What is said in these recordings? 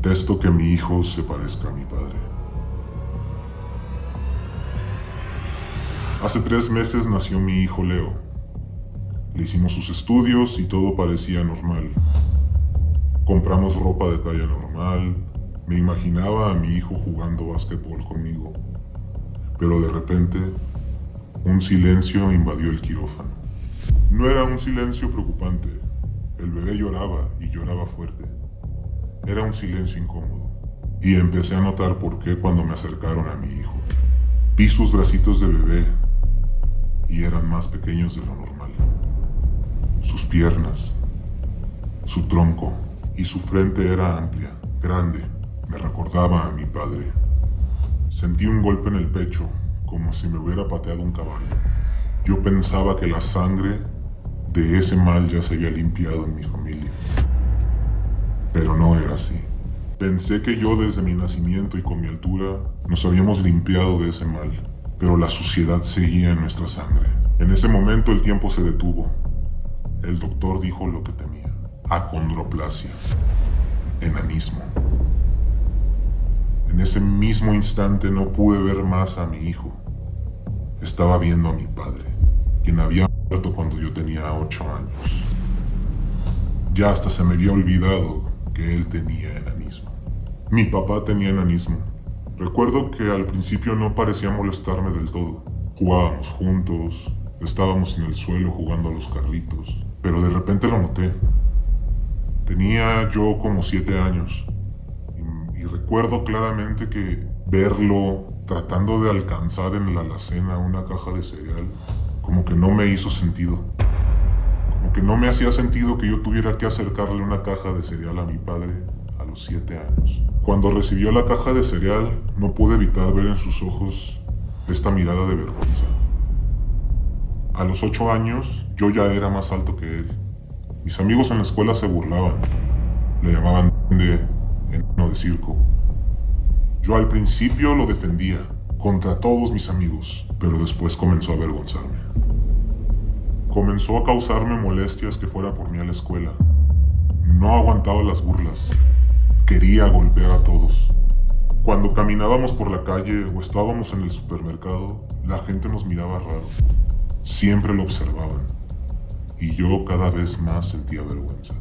Detesto que mi hijo se parezca a mi padre. Hace 3 meses nació mi hijo Leo. Le hicimos sus estudios y todo parecía normal. Compramos ropa de talla normal. Me imaginaba a mi hijo jugando básquetbol conmigo. Pero de repente, un silencio invadió el quirófano. No era un silencio preocupante. El bebé lloraba y lloraba fuerte. Era un silencio incómodo. Y empecé a notar por qué cuando me acercaron a mi hijo. Vi sus bracitos de bebé y eran más pequeños de lo normal. Sus piernas, su tronco y su frente era amplia, grande. Me recordaba a mi padre. Sentí un golpe en el pecho, como si me hubiera pateado un caballo. Yo pensaba que la sangre de ese mal ya se había limpiado en mi familia. Pero no era así. Pensé que yo desde mi nacimiento y con mi altura nos habíamos limpiado de ese mal, pero la suciedad seguía en nuestra sangre. En ese momento el tiempo se detuvo. El doctor dijo lo que temía: acondroplasia, enanismo. En ese mismo instante no pude ver más a mi hijo. Estaba viendo a mi padre, quien había muerto cuando yo tenía 8 años. Ya hasta se me había olvidado que él tenía enanismo. Mi papá tenía enanismo. Recuerdo que al principio no parecía molestarme del todo. Jugábamos juntos, estábamos en el suelo jugando a los carritos, pero de repente lo noté. Tenía yo como 7 años y recuerdo claramente que verlo tratando de alcanzar en la alacena una caja de cereal como que no me hizo sentido. Como que no me hacía sentido que yo tuviera que acercarle una caja de cereal a mi padre a los 7 años. Cuando recibió la caja de cereal, no pude evitar ver en sus ojos esta mirada de vergüenza. A los 8 años, yo ya era más alto que él. Mis amigos en la escuela se burlaban. Le llamaban de enano de circo. Yo al principio lo defendía contra todos mis amigos, pero después comenzó a avergonzarme. Comenzó a causarme molestias que fuera por mí a la escuela. No aguantaba las burlas. Quería golpear a todos. Cuando caminábamos por la calle o estábamos en el supermercado, la gente nos miraba raro. Siempre lo observaban. Y yo cada vez más sentía vergüenza.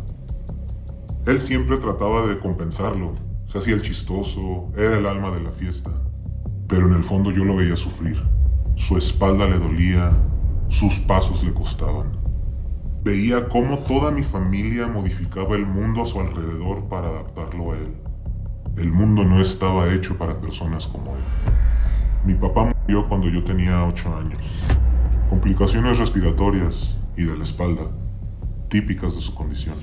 Él siempre trataba de compensarlo. Se hacía el chistoso, era el alma de la fiesta. Pero en el fondo yo lo veía sufrir. Su espalda le dolía, sus pasos le costaban. Veía cómo toda mi familia modificaba el mundo a su alrededor para adaptarlo a él. El mundo no estaba hecho para personas como él. Mi papá murió cuando yo tenía 8 años. Complicaciones respiratorias y de la espalda, típicas de su condición.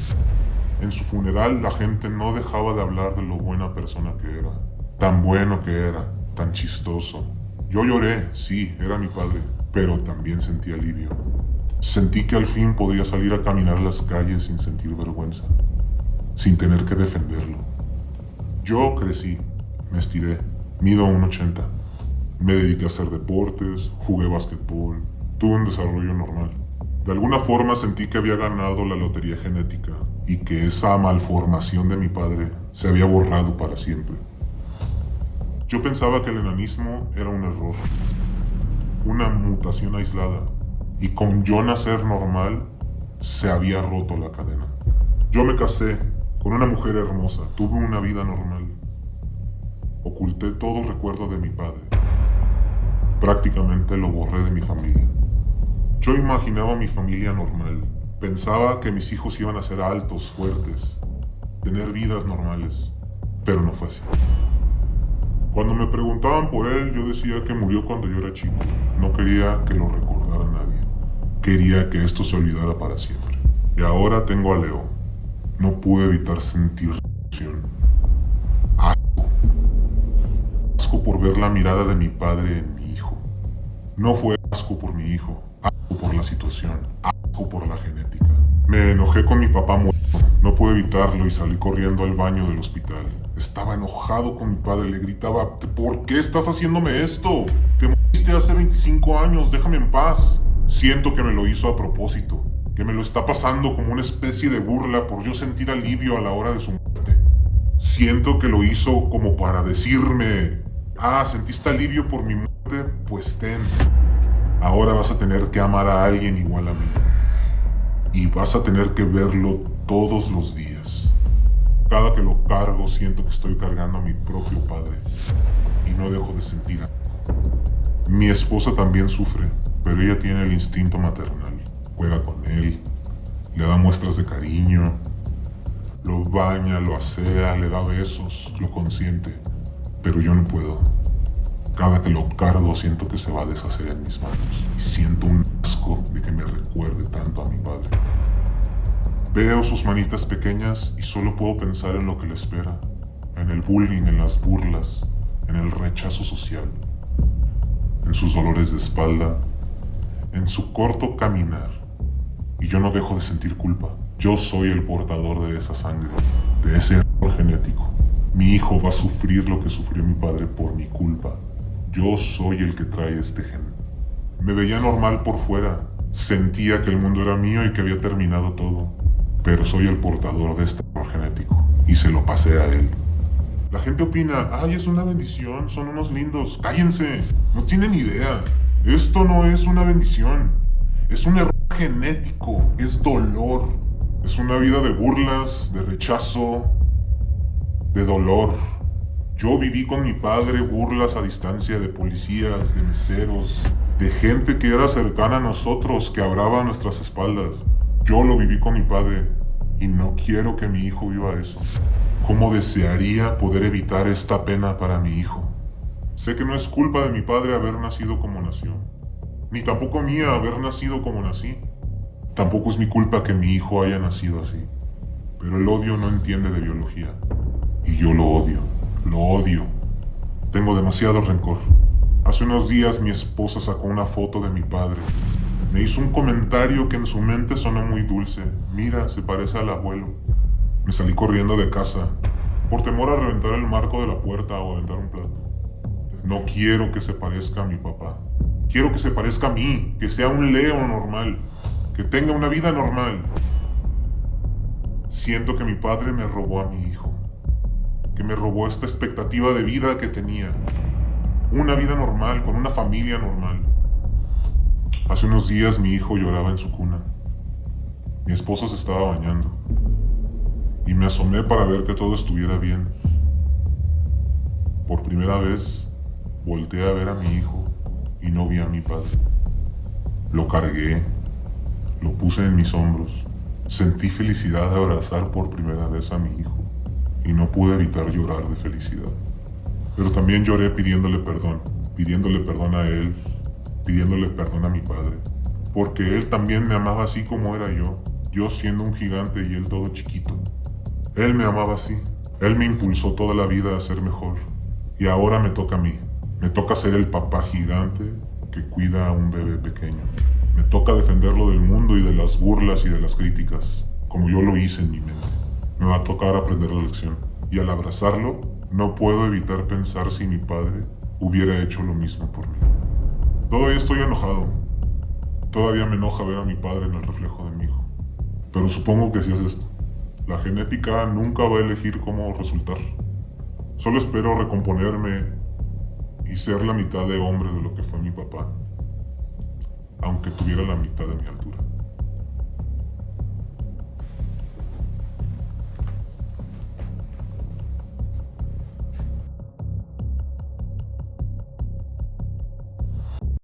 En su funeral la gente no dejaba de hablar de lo buena persona que era. Tan bueno que era, tan chistoso. Yo lloré, sí, era mi padre, pero también sentí alivio. Sentí que al fin podría salir a caminar las calles sin sentir vergüenza, sin tener que defenderlo. Yo crecí, me estiré, mido 1,80. Me dediqué a hacer deportes, jugué básquetbol, tuve un desarrollo normal. De alguna forma sentí que había ganado la lotería genética y que esa malformación de mi padre se había borrado para siempre. Yo pensaba que el enanismo era un error, una mutación aislada, y con yo nacer normal se había roto la cadena. Yo me casé con una mujer hermosa, tuve una vida normal. Oculté todo recuerdo de mi padre. Prácticamente lo borré de mi familia. Yo imaginaba mi familia normal. Pensaba que mis hijos iban a ser altos, fuertes, tener vidas normales, pero no fue así. Cuando me preguntaban por él, yo decía que murió cuando yo era chico. No quería que lo recordara nadie. Quería que esto se olvidara para siempre. Y ahora tengo a Leo. No pude evitar sentir repulsión. Asco. Asco por ver la mirada de mi padre en mi hijo. No fue asco por mi hijo, asco por la situación, asco por la genética. Me enojé con mi papá muerto. No pude evitarlo y salí corriendo al baño del hospital. Estaba enojado con mi padre, le gritaba: ¿por qué estás haciéndome esto? Te moriste hace 25 años, déjame en paz. Siento que me lo hizo a propósito, que me lo está pasando como una especie de burla por yo sentir alivio a la hora de su muerte. Siento que lo hizo como para decirme, ¿sentiste alivio por mi muerte? Pues ten. Ahora vas a tener que amar a alguien igual a mí. Y vas a tener que verlo todos los días. Cada que lo cargo siento que estoy cargando a mi propio padre. Y no dejo de sentir algo. Mi esposa también sufre, pero ella tiene el instinto maternal. Juega con él, le da muestras de cariño, lo baña, lo asea, le da besos, lo consiente. Pero yo no puedo. Cada que lo cargo siento que se va a deshacer en mis manos. Y siento un asco de que me recuerde tanto a mi padre. Veo sus manitas pequeñas y solo puedo pensar en lo que le espera. En el bullying, en las burlas, en el rechazo social. En sus dolores de espalda, en su corto caminar. Y yo no dejo de sentir culpa. Yo soy el portador de esa sangre, de ese error genético. Mi hijo va a sufrir lo que sufrió mi padre por mi culpa. Yo soy el que trae este gen. Me veía normal por fuera. Sentía que el mundo era mío y que había terminado todo. Pero soy el portador de este error genético. Y se lo pasé a él. La gente opina, es una bendición, son unos lindos. ¡Cállense! No tienen idea. Esto no es una bendición. Es un error genético. Es dolor. Es una vida de burlas, de rechazo, de dolor. Yo viví con mi padre burlas a distancia de policías, de meseros, de gente que era cercana a nosotros, que hablaba a nuestras espaldas. Yo lo viví con mi padre y no quiero que mi hijo viva eso. ¿Cómo desearía poder evitar esta pena para mi hijo? Sé que no es culpa de mi padre haber nacido como nació, ni tampoco mía haber nacido como nací. Tampoco es mi culpa que mi hijo haya nacido así. Pero el odio no entiende de biología. Y yo lo odio. Lo odio. Tengo demasiado rencor. Hace unos días mi esposa sacó una foto de mi padre. Me hizo un comentario que en su mente sonó muy dulce. Mira, se parece al abuelo. Me salí corriendo de casa, por temor a reventar el marco de la puerta o aventar un plato. No quiero que se parezca a mi papá. Quiero que se parezca a mí, que sea un Leo normal, que tenga una vida normal. Siento que mi padre me robó a mi hijo, que me robó esta expectativa de vida que tenía. Una vida normal, con una familia normal. Hace unos días mi hijo lloraba en su cuna. Mi esposa se estaba bañando. Y me asomé para ver que todo estuviera bien. Por primera vez, volteé a ver a mi hijo y no vi a mi padre. Lo cargué, lo puse en mis hombros. Sentí felicidad de abrazar por primera vez a mi hijo y no pude evitar llorar de felicidad. Pero también lloré pidiéndole perdón a él, pidiéndole perdón a mi padre, porque él también me amaba así como era yo siendo un gigante y él todo chiquito. Él me amaba así. Él me impulsó toda la vida a ser mejor. Y ahora me toca a mí. Me toca ser el papá gigante que cuida a un bebé pequeño. Me toca defenderlo del mundo y de las burlas y de las críticas, como yo lo hice en mi mente. Me va a tocar aprender la lección. Y al abrazarlo, no puedo evitar pensar si mi padre hubiera hecho lo mismo por mí. Todavía estoy enojado. Todavía me enoja ver a mi padre en el reflejo de mi hijo. Pero supongo que sí es esto. La genética nunca va a elegir cómo resultar. Solo espero recomponerme y ser la mitad de hombre de lo que fue mi papá, aunque tuviera la mitad de mi altura.